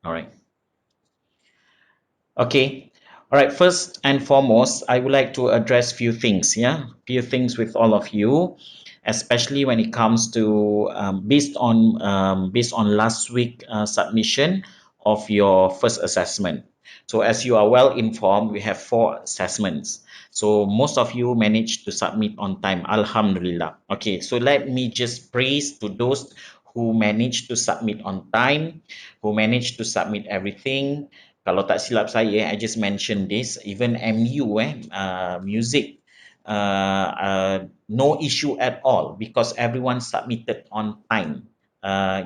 All right. Okay. All right. First and foremost, I would like to address few things. Yeah, few things with all of you, especially when it comes to based on last week submission of your first assessment. So as you are well informed, we have 4 assessments. So most of you managed to submit on time. Alhamdulillah. Okay. So let me just praise to those who managed to submit on time, who managed to submit everything. Kalau tak silap saya, I just mentioned this, even MU music, no issue at all because everyone submitted on time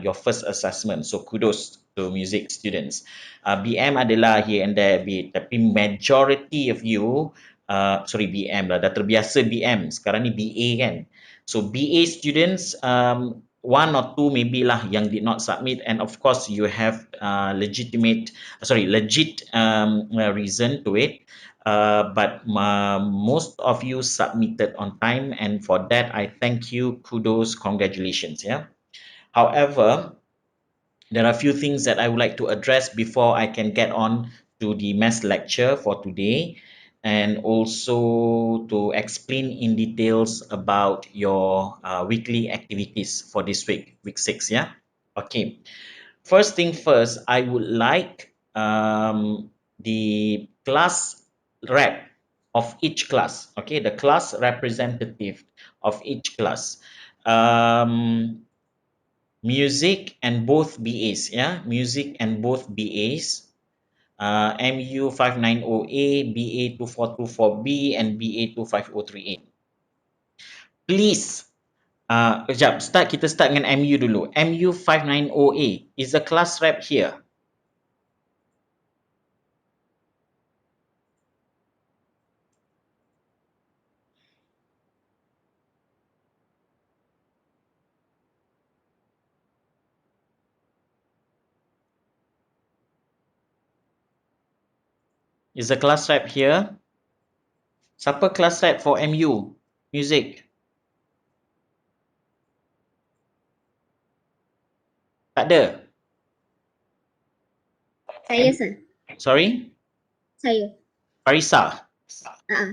your first assessment. So kudos to music students. BM adalah here and there a bit, tapi majority of you, sorry BM lah, dah terbiasa BM, sekarang ni BA kan. So BA students, one or two maybe lah yang did not submit, and of course you have legit reason to it, but most of you submitted on time, and for that I thank you, kudos, congratulations. Yeah, however, there are a few things that I would like to address before I can get on to the mass lecture for today, and also to explain in details about your weekly activities for this week 6. Yeah, okay. First thing first, I would like the class rep of each class, okay, the class representative of each class. Music and both BAs, yeah, music and both BAs, MU590A, BA2424B, and BA25038. Please, kita start dengan MU dulu. MU590A is the class rep here. Is the class rep here? Siapa class rep for MU? Music? Tak ada? Saya, sir. Sorry? Saya. Farisa?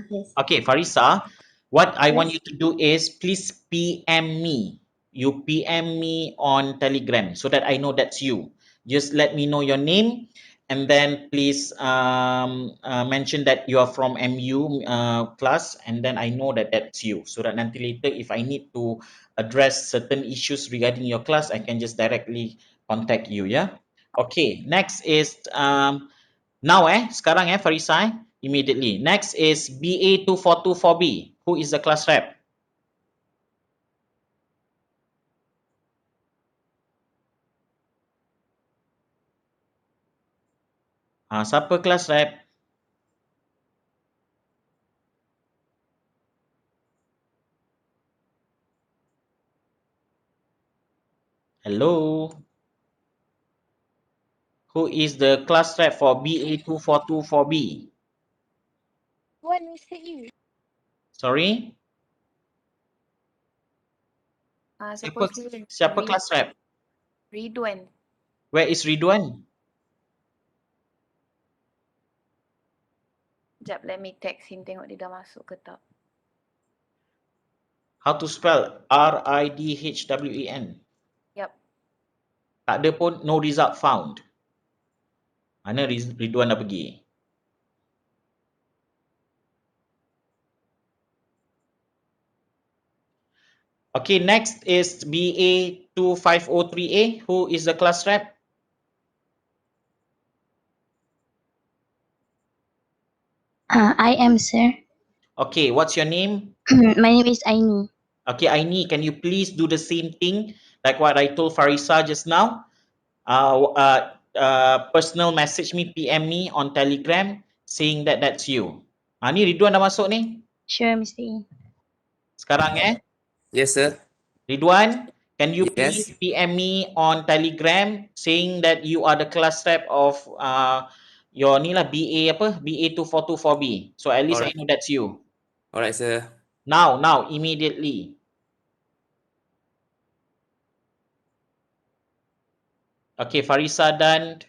Yes. Okay, Farisa, what I want Yes. you to do is please PM me. You PM me on Telegram so that I know that's you. Just let me know your name, and then please mention that you are from MU class, and then I know that that's you. So that nanti later if I need to address certain issues regarding your class, I can just directly contact you. Yeah. Okay. Next is now sekarang Farisa immediately. Next is BA2424B. Who is the class rep? Siapa class rep? Hello. Who is the class rep for BA2424B? One Mr. Yu. Sorry? Siapa class rep? Ridwan. Where is Ridwan? Sekejap, let me text him tengok dia dah masuk ke tak. How to spell? RIDHWEN. Yup. Tak ada pun, no result found. Mana Ridwan dah pergi? Okay, next is BA2503A. Who is the class rep? I am, sir. Okay, what's your name? My name is Aini. Okay, Aini, can you please do the same thing like what I told Farisa just now? Personal message me, PM me on Telegram saying that that's you. Ni Ridwan dah masuk ni? Sure, Mr. E. Sekarang Yes, sir. Ridwan, can you Yes. please PM me on Telegram saying that you are the class rep of your ni lah BA apa? BA2424B. So at least I Alright. know that's you. Alright, sir. Now, immediately. Okay, Farisa done.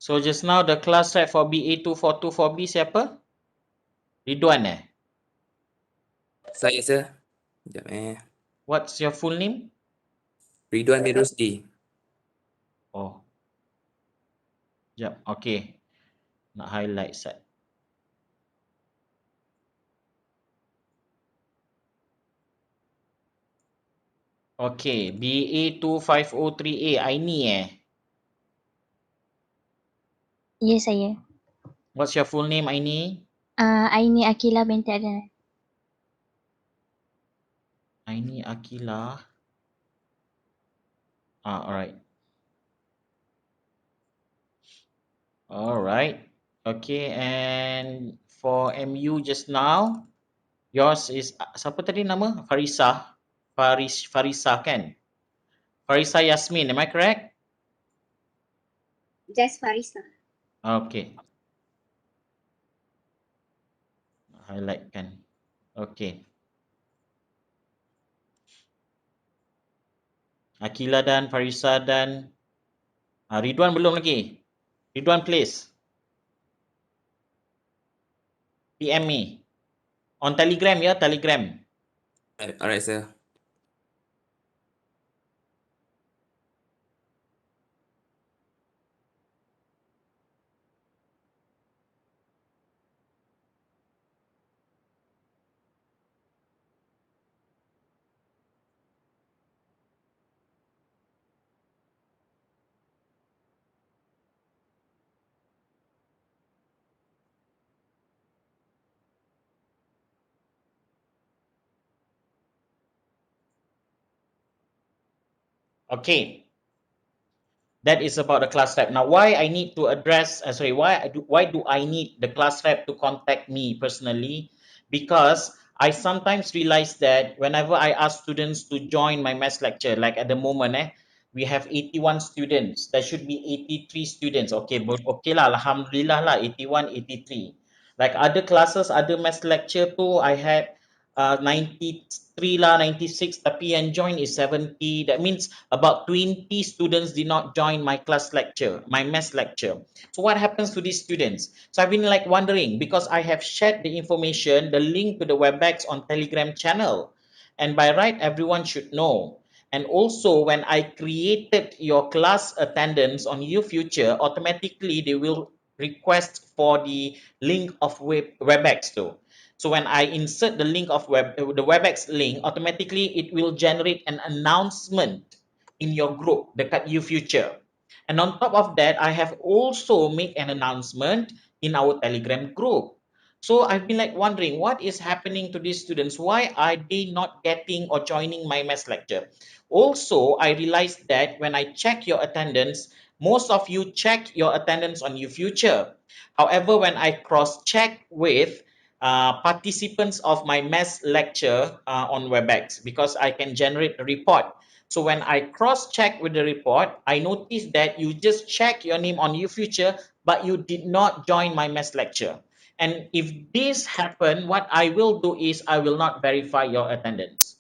So just now the class rep for BA2424B siapa? Ridwan eh? Saya, sir. Sekejap, What's your full name? Ridwan bin Rusdi. Oh, sekejap. Okay. Nak highlight set. Okay, BA2503A, Aini eh? Ya, saya. What's your full name, Aini? Aini Akila binti Adnan. Aini Akila. Alright. Alright. Okay, and for MU just now, yours is siapa tadi nama? Farisa kan? Farisa Yasmin, am I correct? Just Farisa. Okay. Highlight kan. Okay. Akila dan Farisa dan Ridwan belum lagi. Ridwan please. PM me. On Telegram ya, Telegram. Alright, sir. Okay. That is about the class rep. Now, why I need to address, why do I need the class rep to contact me personally? Because I sometimes realize that whenever I ask students to join my maths lecture, like at the moment, we have 81 students. There should be 83 students. Okay, but okay lah, alhamdulillah lah, 81, 83. Like other classes, other maths lecture too, I had 93 lah, 96, tapi yang join is 70. That means about 20 students did not join my class lecture, my maths lecture. So what happens to these students? So I've been like wondering, because I have shared the information, the link to the WebEx on Telegram channel, and by right everyone should know. And also when I created your class attendance on YouFuture, automatically they will request for the link of WebEx too. So when I insert the link of the WebEx link, automatically it will generate an announcement in your group dekat YouFuture. And on top of that, I have also made an announcement in our Telegram group. So I've been like wondering what is happening to these students. Why are they not getting or joining my maths lecture? Also, I realized that when I check your attendance, most of you check your attendance on YouFuture. However, when I cross-check with participants of my maths lecture on WebEx, because I can generate a report. So when I cross-check with the report, I noticed that you just check your name on YouFuture, but you did not join my maths lecture. And if this happen, what I will do is I will not verify your attendance.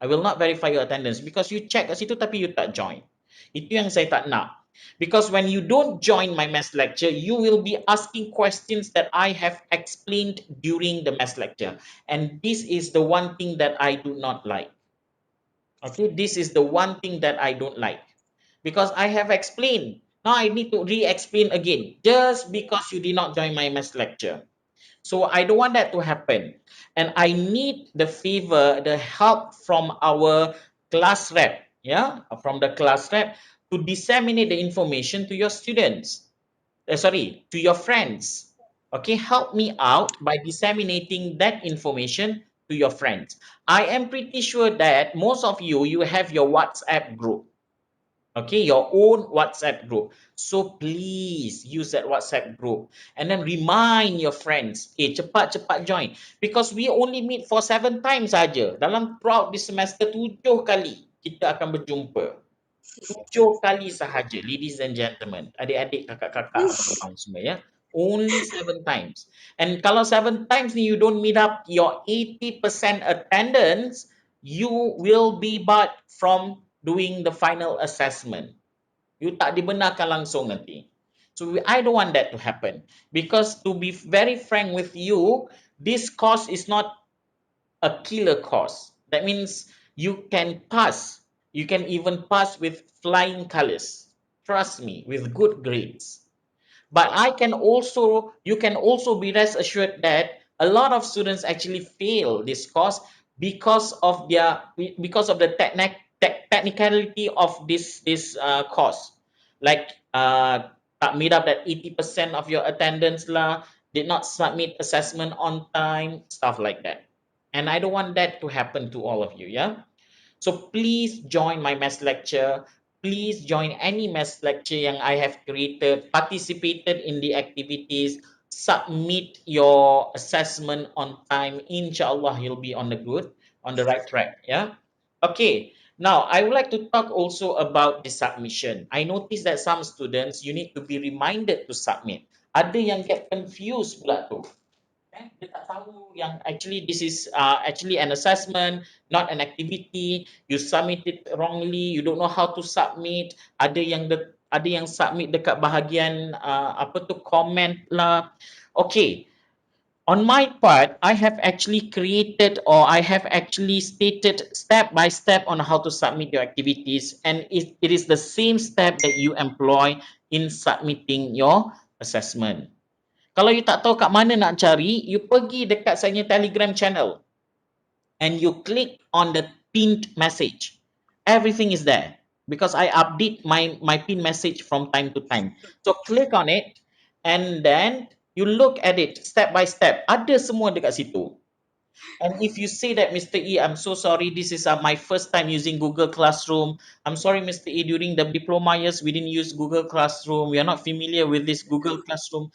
I will not verify your attendance because you check kat situ tapi you tak join. Itu yang saya tak nak. Because when you don't join my maths lecture, you will be asking questions that I have explained during the maths lecture. And this is the one thing that I do not like. Okay, this is the one thing that I don't like. Because I have explained. Now I need to re-explain again. Just because you did not join my maths lecture. So I don't want that to happen. And I need the favor, the help from our class rep, from the class rep to disseminate the information to your students. To your friends. Okay, help me out by disseminating that information to your friends. I am pretty sure that most of you, you have your WhatsApp group. Okay, your own WhatsApp group. So please use that WhatsApp group and then remind your friends, cepat-cepat join. Because we only meet for 7 times saja. Dalam throughout this semester 7 kali kita akan berjumpa. 7 kali sahaja, ladies and gentlemen, adik-adik, kakak-kakak, abang-abang semua ya. Only 7 times. And kalau 7 times ni you don't meet up your 80% attendance, you will be barred from doing the final assessment. You tak dibenarkan langsung nanti. So I don't want that to happen, because to be very frank with you, this course is not a killer course. That means you can pass. You can even pass with flying colors. Trust me, with good grades. But you can also be rest assured that a lot of students actually fail this course because of the technicality of this course. Like tak meet up that 80% of your attendance lah, did not submit assessment on time, stuff like that. And I don't want that to happen to all of you, yeah? So please join my maths lecture. Please join any maths lecture yang I have created, participated in the activities, submit your assessment on time. Inshallah, you'll be on the right track. Yeah. Okay. Now, I would like to talk also about the submission. I noticed that some students, you need to be reminded to submit. Ada yang get confused pula tu. Dia tak tahu yang actually this is actually an assessment, not an activity. You submit it wrongly, you don't know how to submit. Ada yang submit dekat bahagian apa tu, comment lah. Okay, on my part, I have actually created, or I have actually stated step by step on how to submit your activities, and it is the same step that you employ in submitting your assessment. Kalau you tak tahu kat mana nak cari, you pergi dekat saya Telegram channel and you click on the pinned message. Everything is there because I update my pinned message from time to time. So click on it and then you look at it step by step. Ada semua dekat situ. And if you say that, Mr. E, I'm so sorry, this is my first time using Google Classroom. I'm sorry, Mr. E, during the diploma years, we didn't use Google Classroom. We are not familiar with this Google Classroom.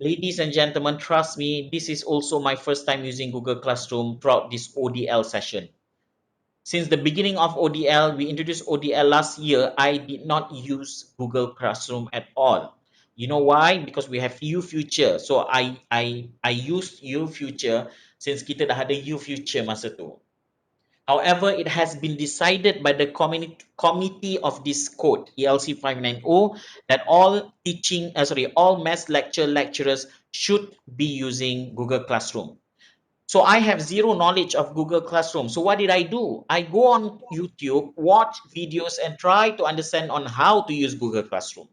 Ladies and gentlemen, trust me, this is also my first time using Google Classroom throughout this ODL session. Since the beginning of ODL, we introduced ODL last year, I did not use Google Classroom at all. You know why? Because we have U Future. So I used U Future since kita dah ada U Future masa tu. However, it has been decided by the committee of this code, ELC590, that all maths lecturers should be using Google Classroom. So I have zero knowledge of Google Classroom. So what did I do? I go on YouTube, watch videos, and try to understand on how to use Google Classroom.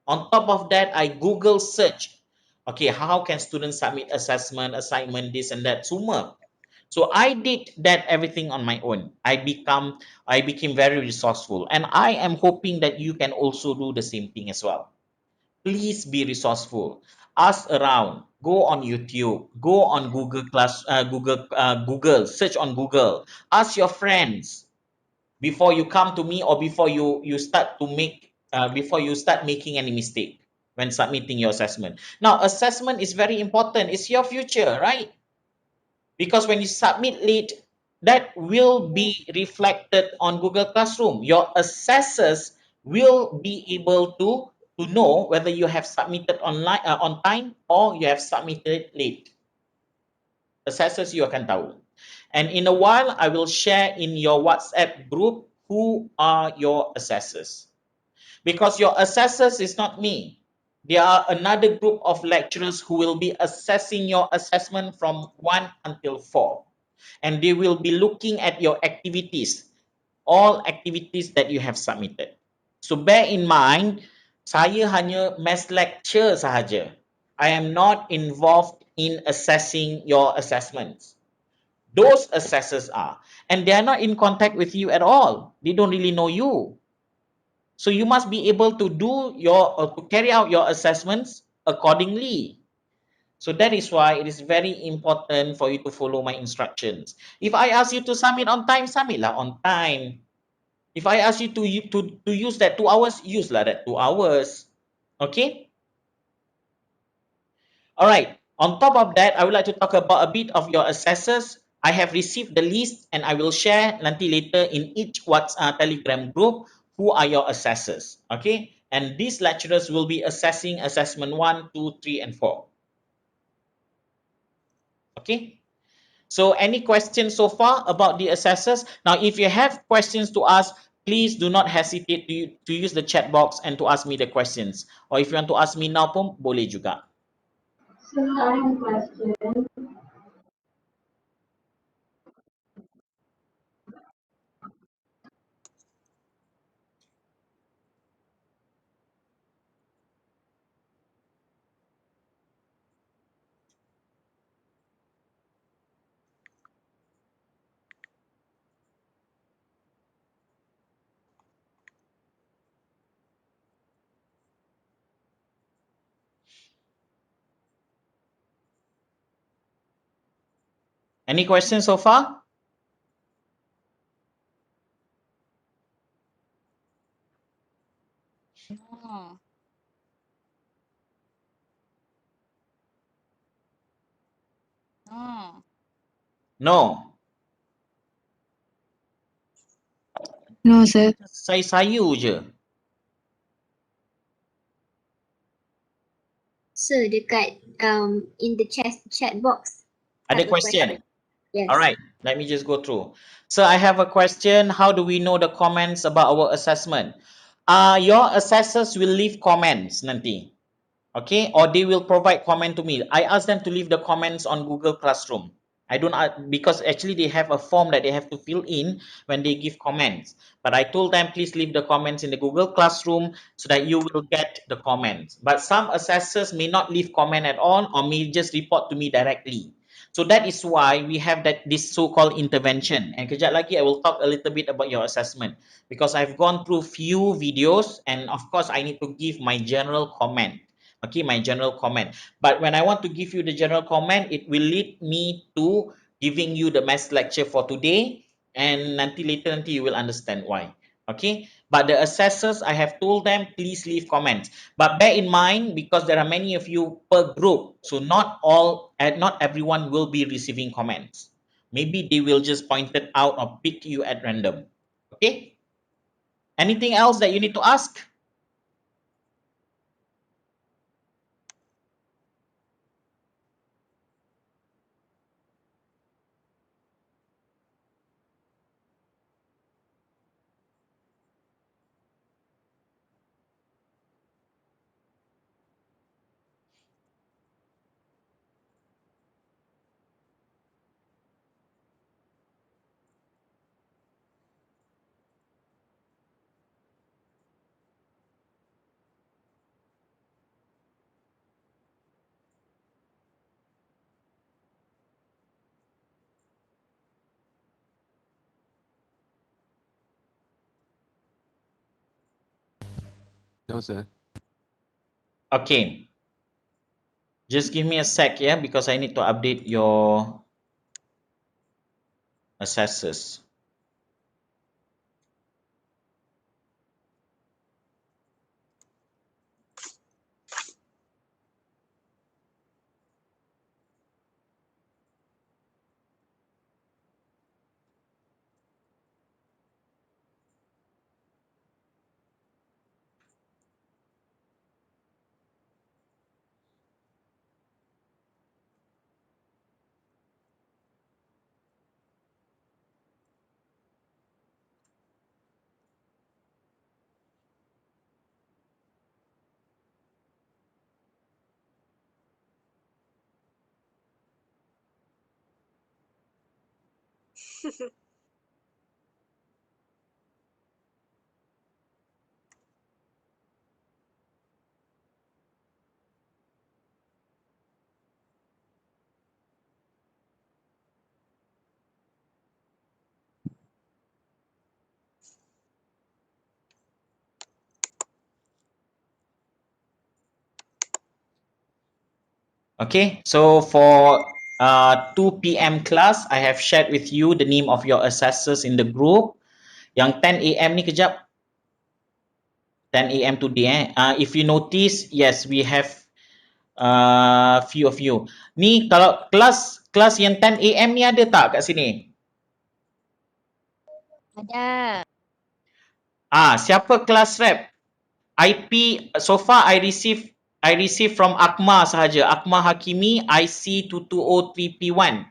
On top of that, I Google search. Okay, how can students submit assessment, assignment, this and that, semua. So I did that everything on my own. I became very resourceful, and I am hoping that you can also do the same thing as well. Please be resourceful. Ask around. Go on YouTube. Go on Google. Search on Google. Ask your friends before you come to me, or before you start to make before you start making any mistake when submitting your assessment. Now, assessment is very important. It's your future, right? Because when you submit late, that will be reflected on Google Classroom. Your assessors will be able to know whether you have submitted on time or you have submitted late. Assessors you akan tahu. And in a while, I will share in your WhatsApp group who are your assessors. Because your assessors is not me. There are another group of lecturers who will be assessing your assessment from 1 until 4. And they will be looking at your activities, all activities that you have submitted. So bear in mind, saya hanya mass lecture sahaja. I am not involved in assessing your assessments. Those assessors are. And they are not in contact with you at all. They don't really know you. So you must be able to to carry out your assessments accordingly. So that is why it is very important for you to follow my instructions. If I ask you to submit on time, submitlah on time. If I ask you to use that 2 hours, use lah that 2 hours. Okay? All right. On top of that, I would like to talk about a bit of your assessors. I have received the list and I will share nanti later in each Telegram group who are your assessors. Okay? And these lecturers will be assessing assessment 1, 2, 3, and 4. Okay? So any questions so far about the assessors? Now, if you have questions to ask, please do not hesitate to use the chat box and to ask me the questions. Or if you want to ask me now pun boleh juga. So I have a question. Any questions so far? No. No. No. No, sir. Sayu je. Sir, dekat in the chat box. Ada Have a question? Yes. All right, let me just go through. So I have a question. How do we know the comments about our assessment? Your assessors will leave comments nanti. Okay, or they will provide comment to me. I ask them to leave the comments on Google Classroom. I don't because actually they have a form that they have to fill in when they give comments. But I told them please leave the comments in the Google Classroom so that you will get the comments. But some assessors may not leave comment at all or may just report to me directly. So that is why we have this so-called intervention. And kejap lagi I will talk a little bit about your assessment because I've gone through few videos and of course I need to give my general comment. Okay, my general comment. But when I want to give you the general comment, it will lead me to giving you the mass lecture for today. And later you will understand why. Okay, but the assessors, I have told them, please leave comments. But bear in mind, because there are many of you per group, so not everyone will be receiving comments. Maybe they will just point it out or pick you at random. Okay, anything else that you need to ask? No, sir. Okay, just give me a sec, yeah, because I need to update your assessors. Okay, so for 2 p.m. class, I have shared with you the name of your assessors in the group. Yang 10 a.m. ni kejap. 10 a.m. today. If you notice, yes, we have few of you. Ni kalau kelas yang 10 a.m. ni ada tak kat sini? Ada. Siapa kelas rep? IP so far I receive from Akma sahaja. Akma Hakimi IC 2203P1.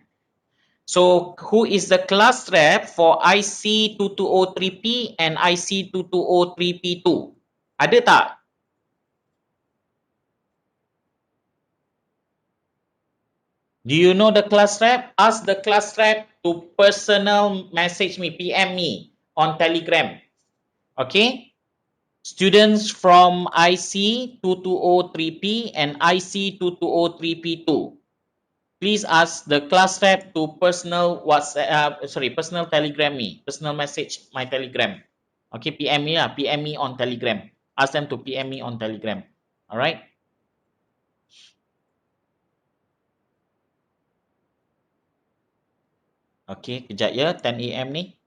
So who is the class rep for IC2203P and IC2203P2? Ada tak? Do you know the class rep? Ask the class rep to personal message me, PM me on Telegram. Okay? Students from IC2203P and IC2203P2. Please ask the class rep to personal personal Telegram me, personal message my Telegram. Okay, PM me lah, PM me on Telegram. Ask them to PM me on Telegram. Alright? Okay, kejap ya, 10 AM ni.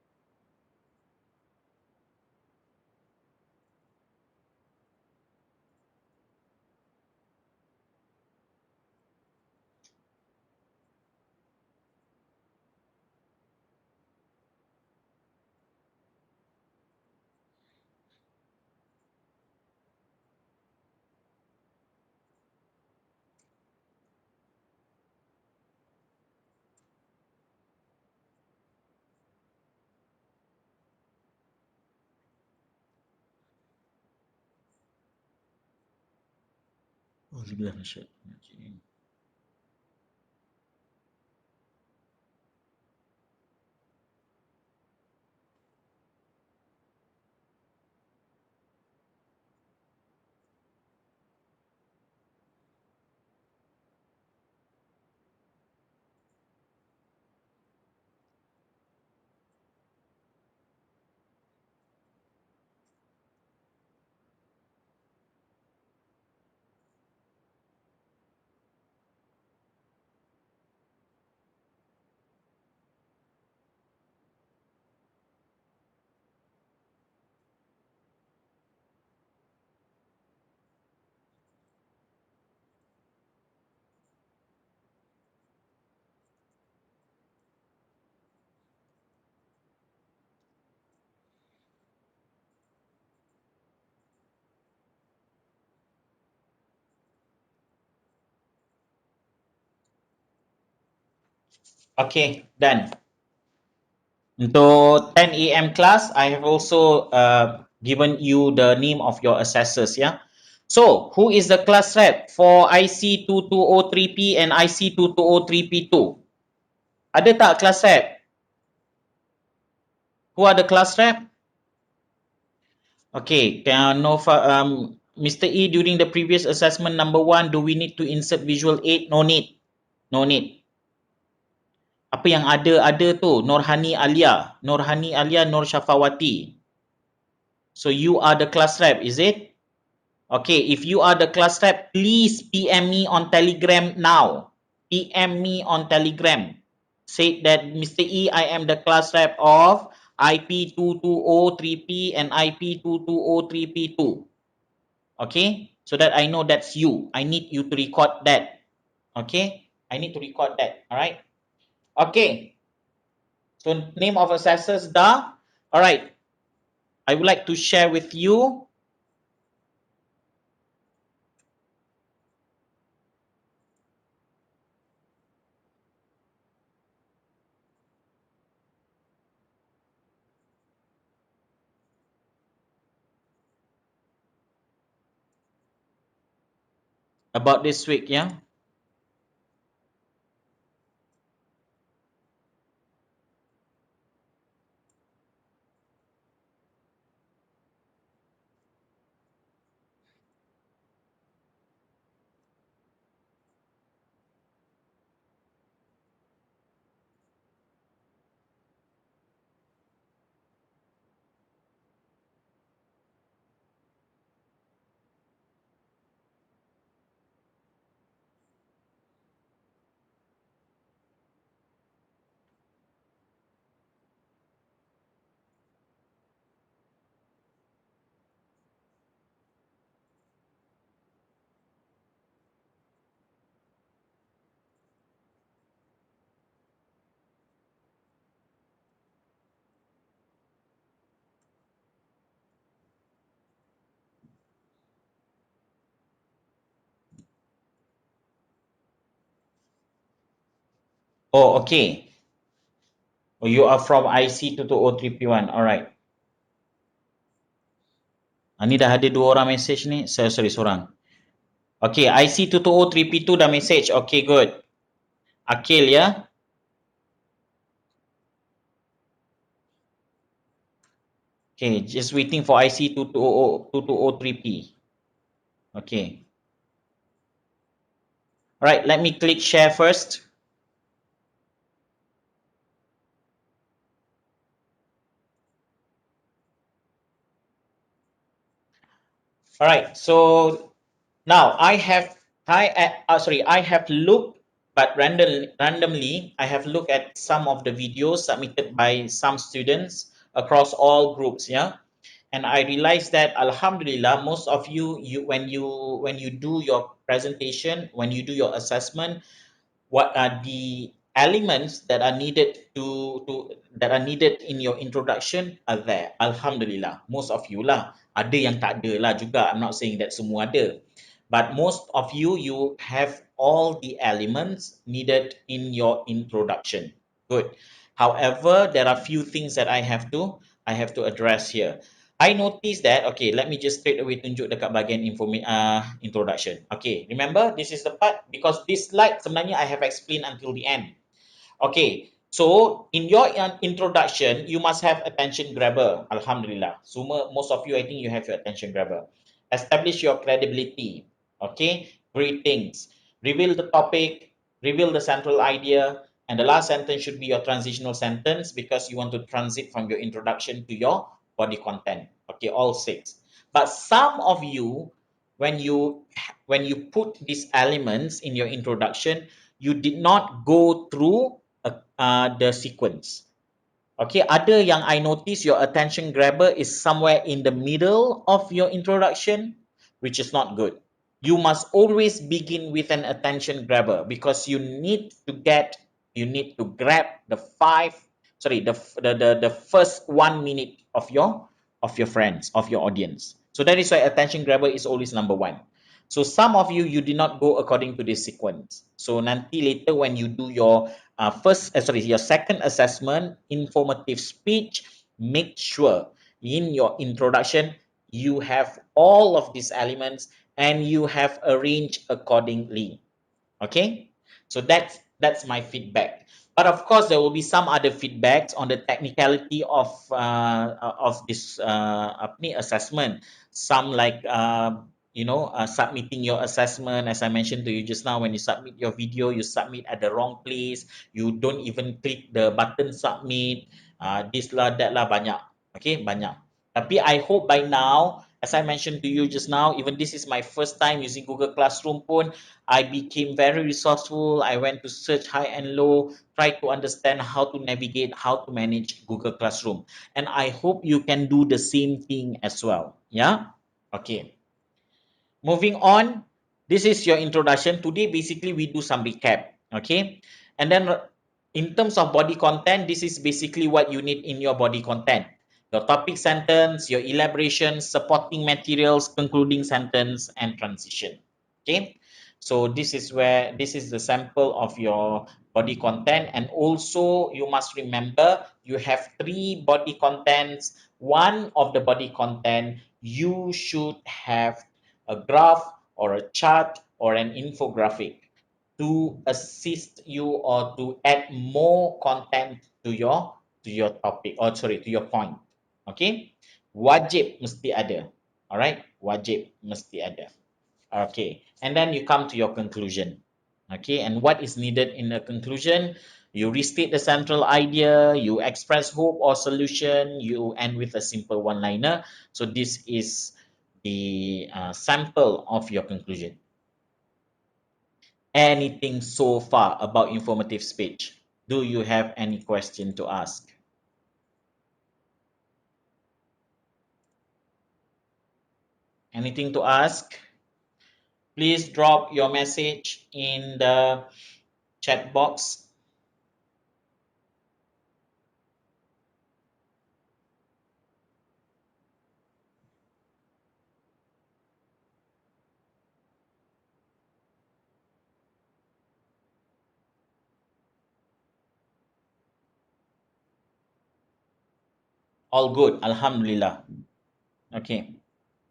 Okay, done. Untuk 10 AM class, I have also given you the name of your assessors, yeah. So, who is the class rep for IC2203P and IC2203P2? Ada tak class rep? Who are the class rep? Okay, Mr. E, during the previous assessment number 1, do we need to insert visual aid? No need. No need. Apa yang ada tu? Norhani Alia, Nur Syafawati. So you are the class rep, is it? Okay, if you are the class rep, please PM me on Telegram now. PM me on Telegram. Say that Mr. E, I am the class rep of IP2203P and IP2203P2. Okay, so that I know that's you. I need you to record that. Okay, I need to record that. All right. Okay. So name of assessors dah. All right. I would like to share with you about this week, yeah. Oh, okay. Oh, you are from IC 22031. Alright. Ni dah ada 2 orang message ni. Sorry, seorang. Okay, IC 22032 dah message. Okay, good. Akil ya. Okay, just waiting for IC 2203P. Okay. Alright, let me click share first. Alright, so now I have looked, but randomly I have looked at some of the videos submitted by some students across all groups, yeah. And I realized that Alhamdulillah, most of you, when you do your presentation, when you do your assessment, what are the elements that are needed that are needed in your introduction are there. Alhamdulillah, most of you lah. Ada yang tak ada lah juga. I'm not saying that semua ada, but most of you have all the elements needed in your introduction. Good. However, there are few things that I have to address here. I noticed that, okay, let me just straight away tunjuk dekat bahagian introduction. Okay, remember this is the part, because this slide sebenarnya I have explained until the end. Okay, so in your introduction, you must have attention grabber. Alhamdulillah. Most of you, I think you have your attention grabber. Establish your credibility. Okay, greetings. Reveal the topic, reveal the central idea, and the last sentence should be your transitional sentence, because you want to transit from your introduction to your body content. Okay, all 6. But some of you, when you put these elements in your introduction, you did not go through the sequence. Okay, ada yang I notice your attention grabber is somewhere in the middle of your introduction, which is not good. You must always begin with an attention grabber, because you need to grab the first 1 minute of your friends, of your audience. So that is why attention grabber is always number 1. So some of you did not go according to this sequence. So nanti later when you do your your second assessment, informative speech, make sure in your introduction you have all of these elements and you have arranged accordingly. Okay, so that's my feedback. But of course, there will be some other feedbacks on the technicality of this assessment. Some like submitting your assessment, as I mentioned to you just now. When you submit your video, you submit at the wrong place. You don't even click the button submit. This lah, that lah, banyak. Okay, banyak. Tapi I hope by now, as I mentioned to you just now, even this is my first time using Google Classroom pun, I became very resourceful. I went to search high and low, try to understand how to navigate, how to manage Google Classroom. And I hope you can do the same thing as well. Yeah? Okay. Moving on, this is your introduction. Today, basically, we do some recap. Okay. And then in terms of body content, this is basically what you need in your body content. Your topic sentence, your elaboration, supporting materials, concluding sentence, and transition. Okay. So this is the sample of your body content. And also you must remember you have 3 body contents. One of the body content, you should have a graph or a chart or an infographic to assist you or to add more content to your topic, or sorry, to your point. Okay, wajib mesti ada. Alright, wajib mesti ada. Okay, and then you come to your conclusion. Okay, and what is needed in the conclusion? You restate the central idea, you express hope or solution, you end with a simple one-liner. So this is the sample of your conclusion. Anything so far about informative speech? Do you have any question to ask? Anything to ask? Please drop your message in the chat box. All good. Alhamdulillah. Okay.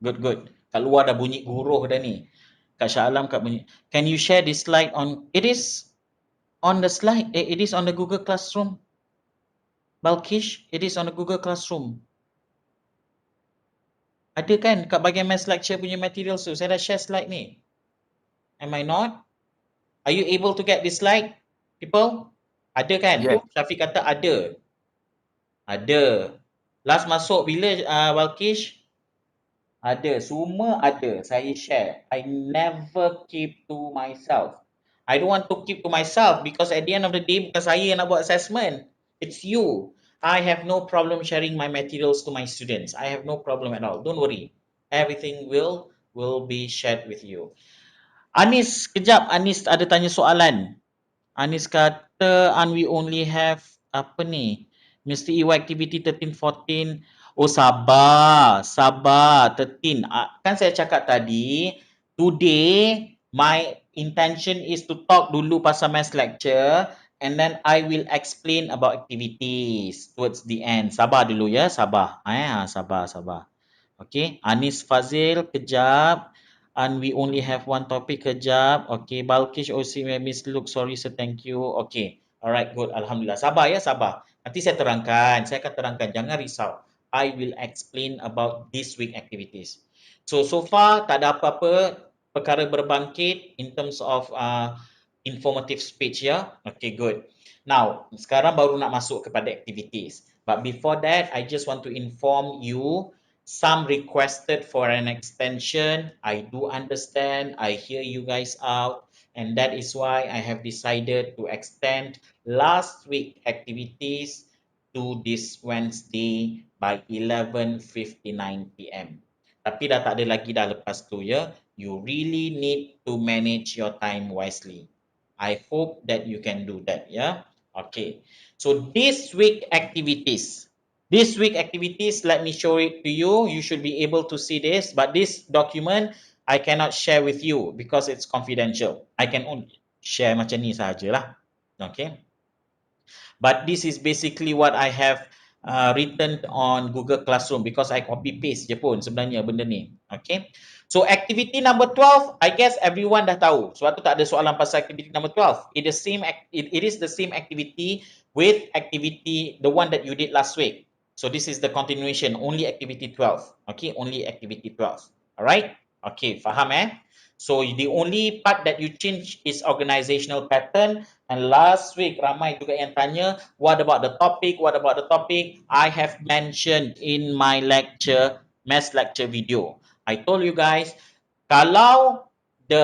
Good. Kat luar dah bunyi guruh dah ni. Kak Shah Alam kat bunyi. Can you share this slide on, it is on the slide, it is on the Google Classroom. Balkish, it is on the Google Classroom. Ada kan kat bahagian mass lecture punya material tu. Saya dah share slide ni. Am I not? Are you able to get this slide, people? Ada kan? Yes. Syafiq kata ada. Ada. Last masuk bila, Balkish? Ada. Semua ada. Saya share. I never keep to myself. I don't want to keep to myself because at the end of the day, bukan saya yang nak buat assessment. It's you. I have no problem sharing my materials to my students. I have no problem at all. Don't worry. Everything will be shared with you. Anis, kejap. Anis ada tanya soalan. Anis kata, and we only have apa ni? Mesti EY activity 13, 14. Oh, sabar. 13. Kan saya cakap tadi, today my intention is to talk dulu pasal mass lecture and then I will explain about activities towards the end. Sabar dulu ya, sabar. Sabar. Okay, Anis Fazil, kejap. And we only have one topic, kejap. Okay, Balkish OC, Miss Luke, sorry sir, thank you. Okay, alright, good. Alhamdulillah. Sabar ya, sabar. Nanti saya terangkan, saya akan terangkan. Jangan risau. I will explain about this week activities. So far, tak ada apa-apa perkara berbangkit in terms of informative speech ya. Okay, good. Now, sekarang baru nak masuk kepada activities. But before that, I just want to inform you. Some requested for an extension. I do understand. I hear you guys out. And that is why I have decided to extend last week activities to this Wednesday by 11:59 PM. Tapi dah tak ada lagi dah lepas tu ya. You really need to manage your time wisely. I hope that you can do that ya. Okay. So this week activities. This week activities, let me show it to you. You should be able to see this, but this document I cannot share with you because it's confidential. I can only share macam ni sahajalah. Okay. But this is basically what I have written on Google Classroom because I copy paste je pun sebenarnya benda ni. Okay. So activity number 12, I guess everyone dah tahu. Sebab tu tak ada soalan pasal activity number 12. It is the same activity with activity, the one that you did last week. So this is the continuation, only activity 12. Okay, only activity 12. Alright? Okay, faham eh? So the only part that you change is organizational pattern. And last week, ramai juga yang tanya, what about the topic? What about the topic? I have mentioned in my lecture, mass lecture video. I told you guys, kalau the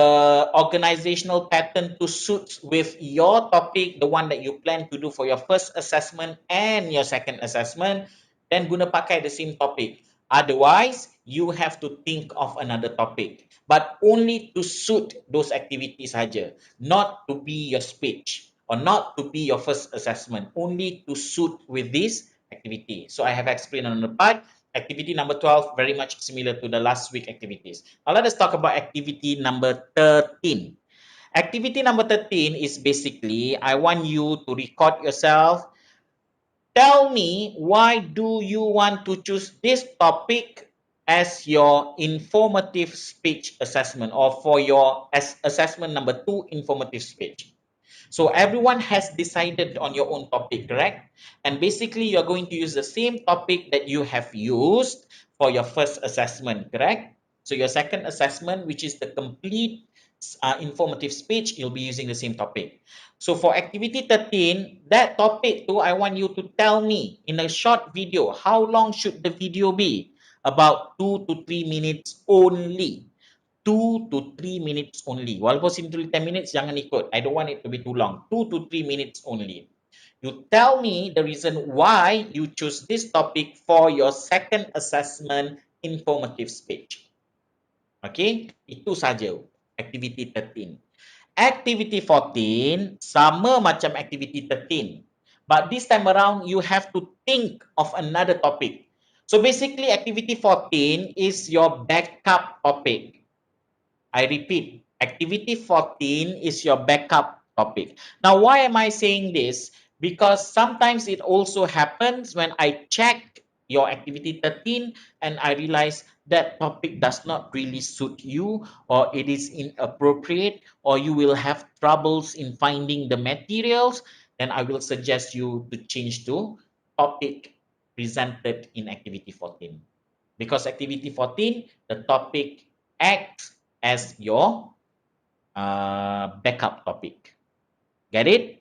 organizational pattern to suit with your topic, the one that you plan to do for your first assessment and your second assessment, then guna pakai the same topic. Otherwise, you have to think of another topic. But only to suit those activities saja, not to be your speech or not to be your first assessment, only to suit with this activity. So I have explained on the part. Activity number 12, very much similar to the last week activities. Now let us talk about activity number 13. Activity number 13 is basically, I want you to record yourself. Tell me, why do you want to choose this topic as your informative speech assessment or for your assessment number 2 informative speech? So everyone has decided on your own topic, correct? And basically, you're going to use the same topic that you have used for your first assessment, correct? So your second assessment, which is the complete informative speech, you'll be using the same topic. So for activity 13, that topic too, I want you to tell me in a short video, how long should the video be? About 2 to 3 minutes only. 2 to 3 minutes only. Walaupun sini tulis 10 minutes, jangan ikut. I don't want it to be too long. 2 to 3 minutes only. You tell me the reason why you choose this topic for your second assessment informative speech. Okay, itu saja activity 13. Activity 14 sama macam activity 13. But this time around, you have to think of another topic. So basically, activity 14 is your backup topic. I repeat, activity 14 is your backup topic. Now, why am I saying this? Because sometimes it also happens when I check your activity 13 and I realize that topic does not really suit you, or it is inappropriate, or you will have troubles in finding the materials, then I will suggest you to change to topic presented in activity 14. Because activity 14, the topic acts as your backup topic. Get it?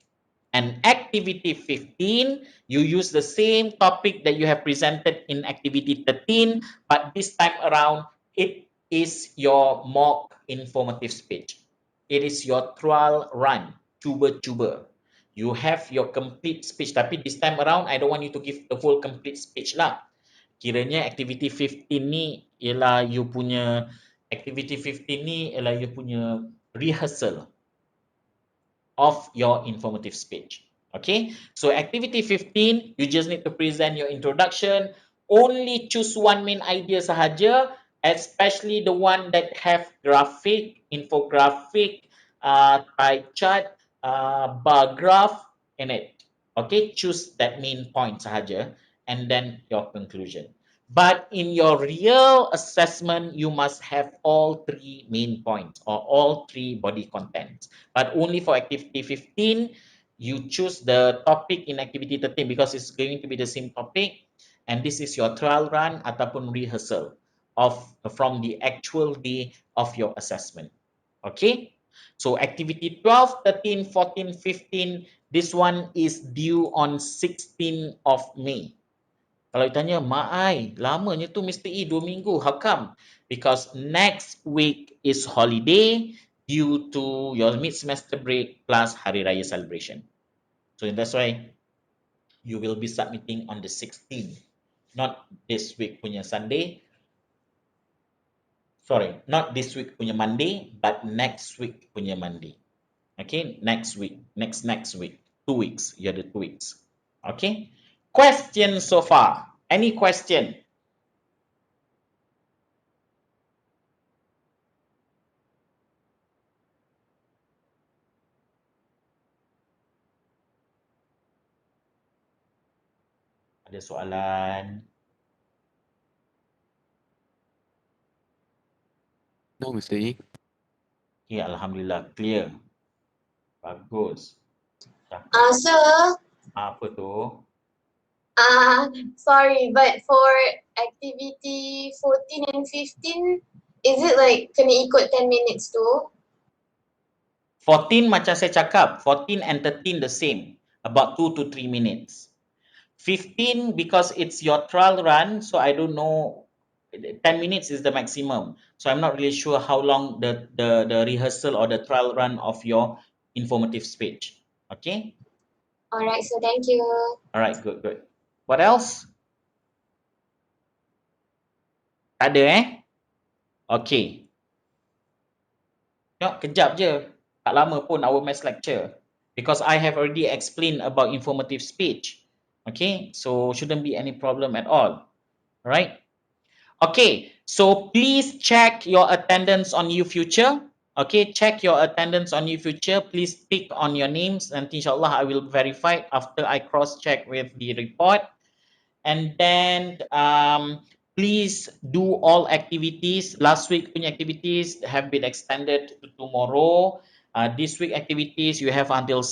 And activity 15, you use the same topic that you have presented in activity 13, but this time around, it is your mock informative speech. It is your trial run, cuba-cuba. You have your complete speech, tapi this time around, I don't want you to give the whole complete speech lah. Kiranya activity 15 ni ialah you punya, activity 15 ni ialah you punya rehearsal of your informative speech. Okay, so activity 15, you just need to present your introduction. Only choose one main idea sahaja, especially the one that have graphic, infographic, pie chart, bar graph in it. Okay, choose that main point sahaja and then your conclusion. But in your real assessment, you must have all three main points or all three body contents. But only for activity 15, you choose the topic in activity 13 because it's going to be the same topic. And this is your trial run ataupun rehearsal of from the actual day of your assessment. Okay. So activity 12, 13, 14, 15, this one is due on 16th of May. Kalau ditanya, Mak Ai, lamanya tu Mr. E 2 minggu. How come? Because next week is holiday due to your mid-semester break plus Hari Raya celebration. So that's why you will be submitting on the 16th. Not this week punya Sunday. Sorry, not this week punya Monday, but next week punya Monday. Okay, next week. Next week. 2 weeks. You ada 2 weeks. Okay. Question so far. Any question? Ada soalan? No, Mr. E. Ya, Alhamdulillah. Clear. Bagus. Sir, Apa tu? sorry, but for activity 14 and 15, is it like kena ikut 10 minutes too? 14 macam saya cakap. 14 and 13 the same. About 2 to 3 minutes. 15 because it's your trial run. So I don't know. 10 minutes is the maximum. So I'm not really sure how long the rehearsal or the trial run of your informative speech. Okay? Alright, so thank you. Alright, good, good. What else? Tak ada Okay. Tengok, kejap je. Tak lama pun our maths lecture. Because I have already explained about informative speech. Okay, so shouldn't be any problem at all. Alright? Okay, so please check your attendance on YouFuture. Okay, check your attendance on YouFuture. Please tick on your names and inshallah I will verify after I cross-check with the report. And then please do all activities. Last week punya activities have been extended to tomorrow. This week activities you have until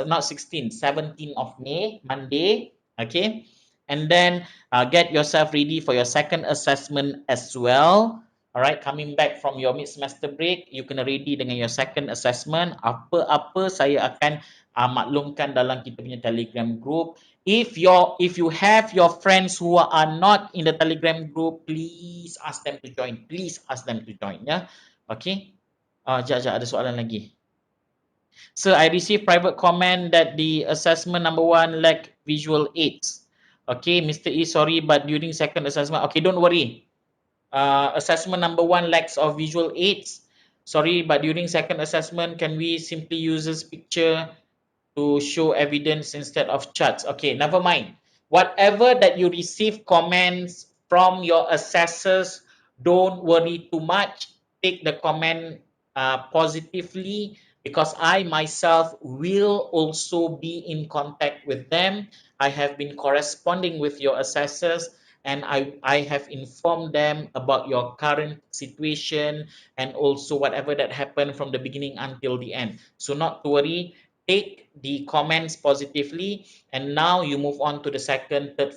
not 16, 17 of May, Monday. Okay, and then get yourself ready for your second assessment as well. Alright, coming back from your mid-semester break, you kena ready dengan your second assessment. Apa-apa saya akan maklumkan dalam kita punya Telegram group. If you have your friends who are not in the Telegram group, please ask them to join. Please ask them to join. Yeah, okay. Jap, ada soalan lagi. So I received private comment that the assessment number 1 lack visual aids. Okay, Mr. E, sorry, but during second assessment, okay, don't worry. Assessment number 1 lacks of visual aids. Sorry, but during second assessment, can we simply use this picture to show evidence instead of charts? Okay, never mind. Whatever that you receive comments from your assessors, don't worry too much. Take the comment positively because I myself will also be in contact with them. I have been corresponding with your assessors and I have informed them about your current situation and also whatever that happened from the beginning until the end. So not to worry, take the comments positively, and now you move on to the second, third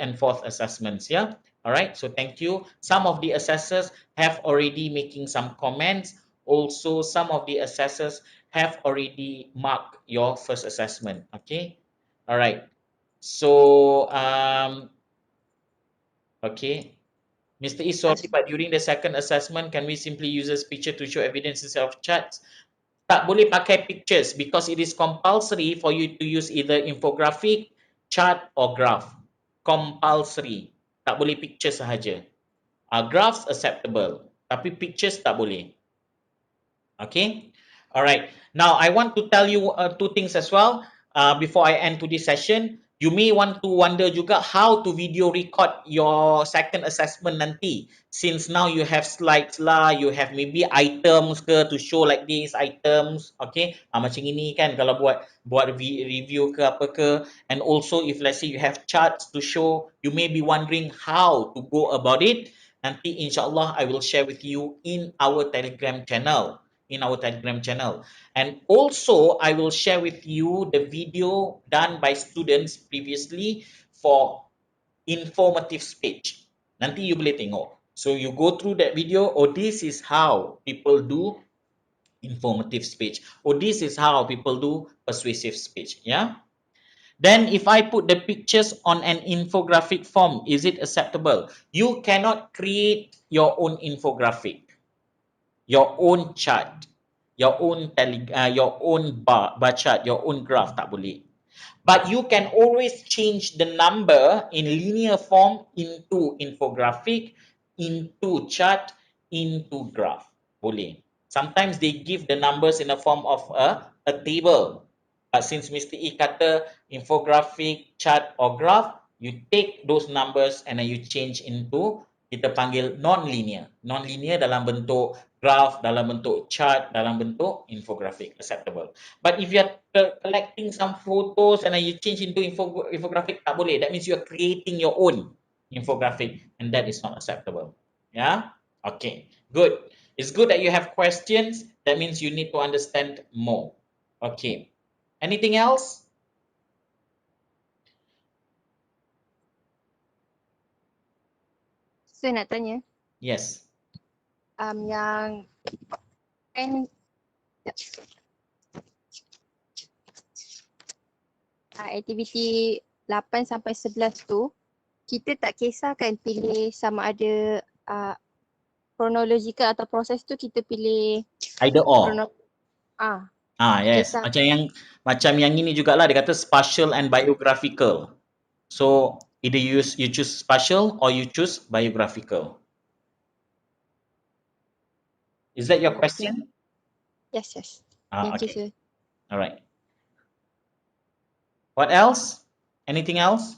and fourth assessments. Yeah. All right. So thank you. Some of the assessors have already making some comments. Also, some of the assessors have already marked your first assessment. Okay. All right. So okay. Mr. E, sorry, but during the second assessment, can we simply use this picture to show evidence instead of charts? Tak boleh pakai pictures because it is compulsory for you to use either infographic, chart or graph. Compulsory. Tak boleh picture sahaja. Graphs acceptable, tapi pictures tak boleh. Okay. All right. Now, I want to tell you two things as well before I end today's session. You may want to wonder juga how to video record your second assessment nanti. Since now you have slides lah, you have maybe items ke to show like these items. Okay. Macam ini kan kalau buat review ke apa ke. And also if let's say you have charts to show, you may be wondering how to go about it. Nanti insyaAllah I will share with you in our Telegram channel. And also I will share with you the video done by students previously for informative speech. Nanti you boleh tengok. So you go through that video, oh this is how people do informative speech. Oh this is how people do persuasive speech. Yeah. Then if I put the pictures on an infographic form, is it acceptable? You cannot create your own infographic, your own chart, your own bar chart, your own graph, tak boleh. But you can always change the number in linear form into infographic, into chart, into graph. Boleh. Sometimes they give the numbers in the form of a table. But since Mr. E kata infographic, chart or graph, you take those numbers and then you change into, kita panggil non-linear. Non-linear dalam bentuk graph, dalam bentuk chart, dalam bentuk infographic, acceptable. But if you're collecting some photos and then you change into infographic, tak boleh. That means you're creating your own infographic and that is not acceptable. Yeah? Okay, good. It's good that you have questions. That means you need to understand more. Okay. Anything else? Saya nak tanya, Yes. yang kan aktiviti 8 sampai 11 tu, kita tak kisahkan pilih sama ada chronological atau proses tu kita pilih Either or. Yes. kisah. Macam yang ini jugalah dia kata spatial and biographical. So either you choose spatial or you choose biographical. Is that your question? Yes. Thank you, sir. All right. What else? Anything else?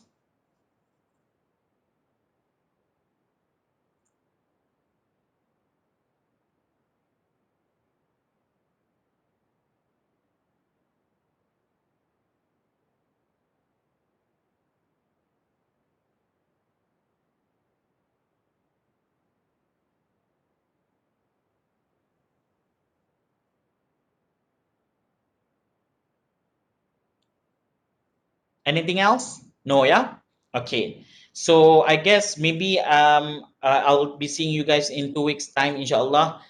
Anything else? No, yeah? Okay. So I guess maybe I'll be seeing you guys in 2 weeks time insyaAllah.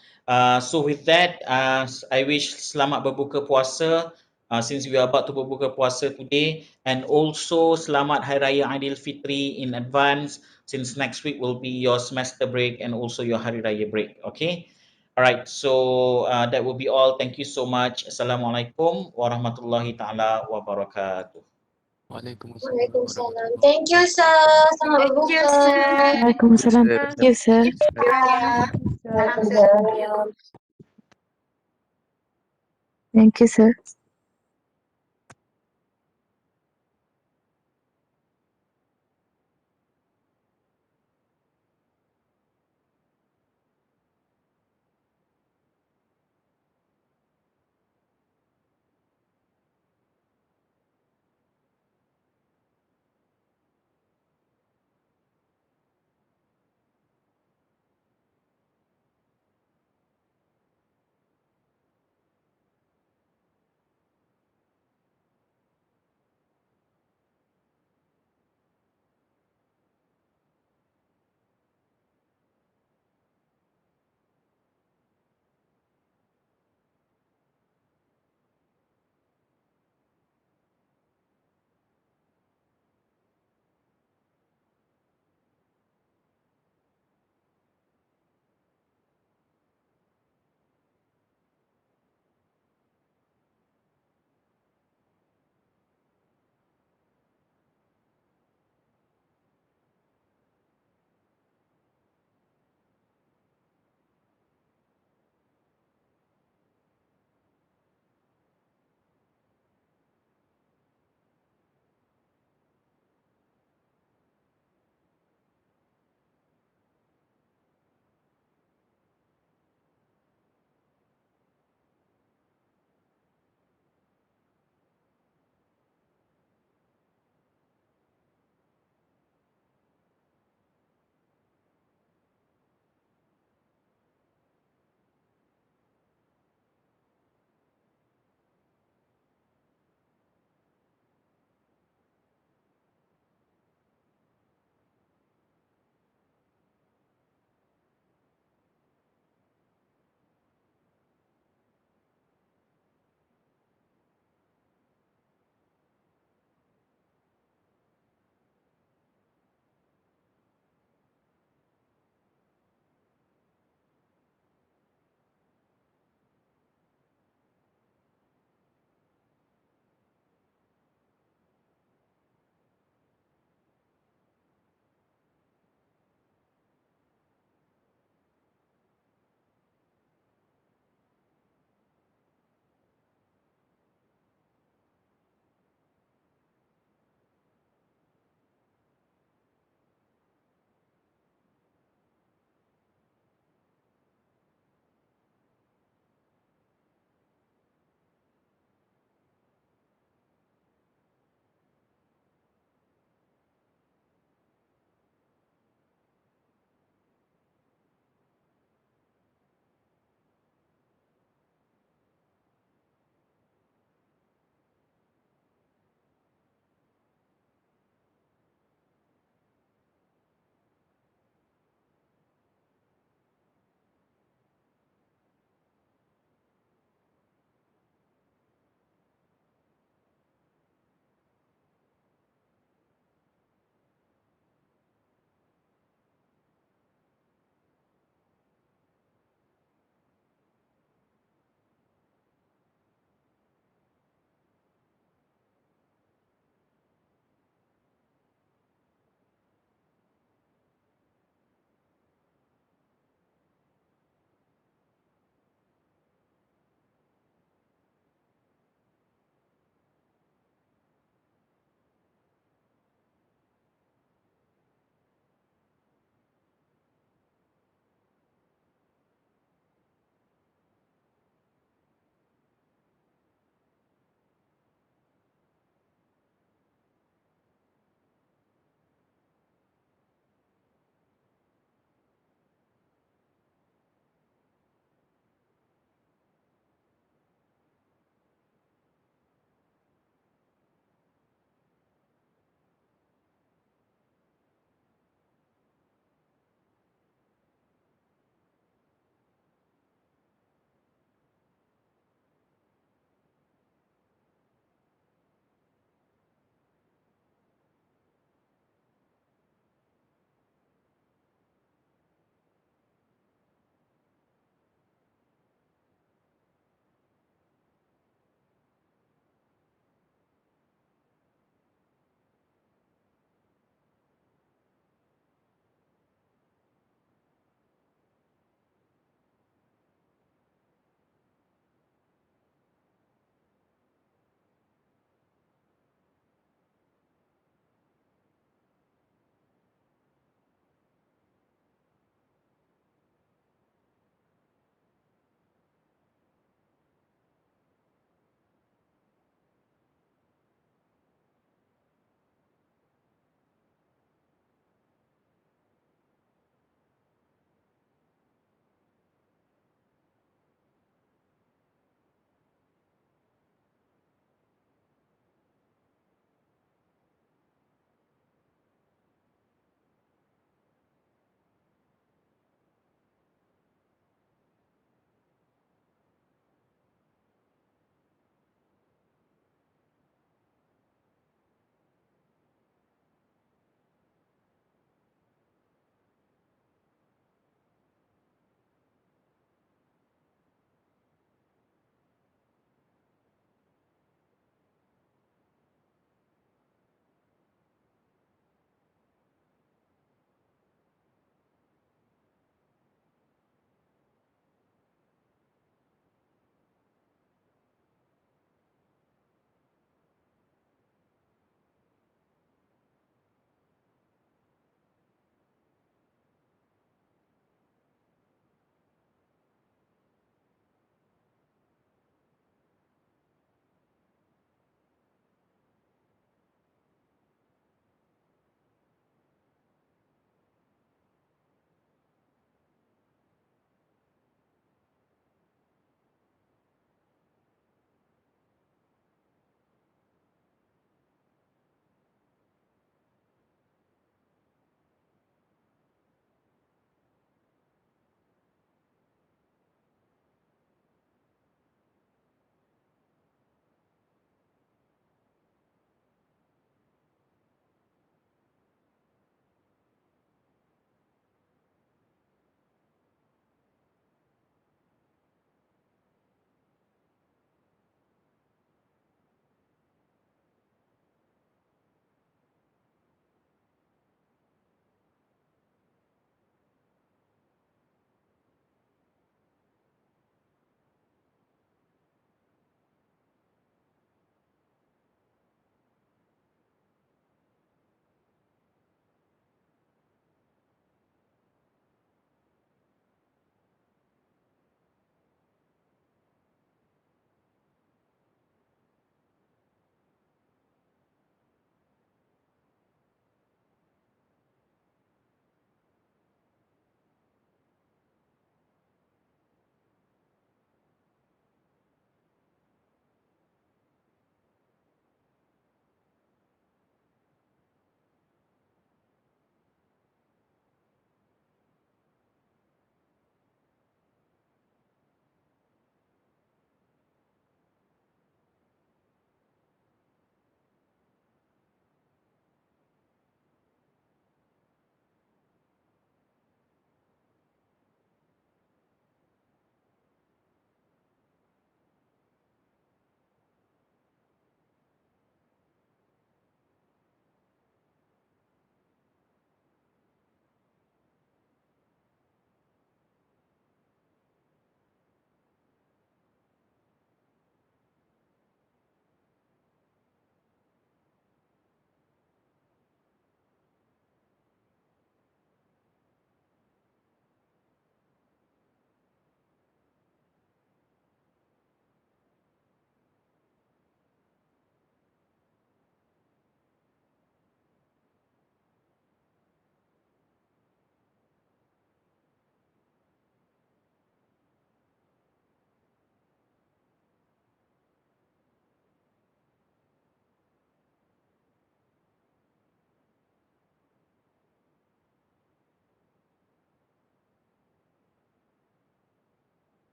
So with that, I wish selamat berbuka puasa since we are about to berbuka puasa today, and also selamat Hari Raya Aidilfitri in advance since next week will be your semester break and also your Hari Raya break. Okay. All right. So that will be all. Thank you so much. Assalamualaikum warahmatullahi taala wabarakatuh. Waalaikumsalam. Thank you, sir. Selamat Thank you, berbuka. sir. Waalaikumsalam. Thank you, sir. Waalaikumsalam. Thank you, sir.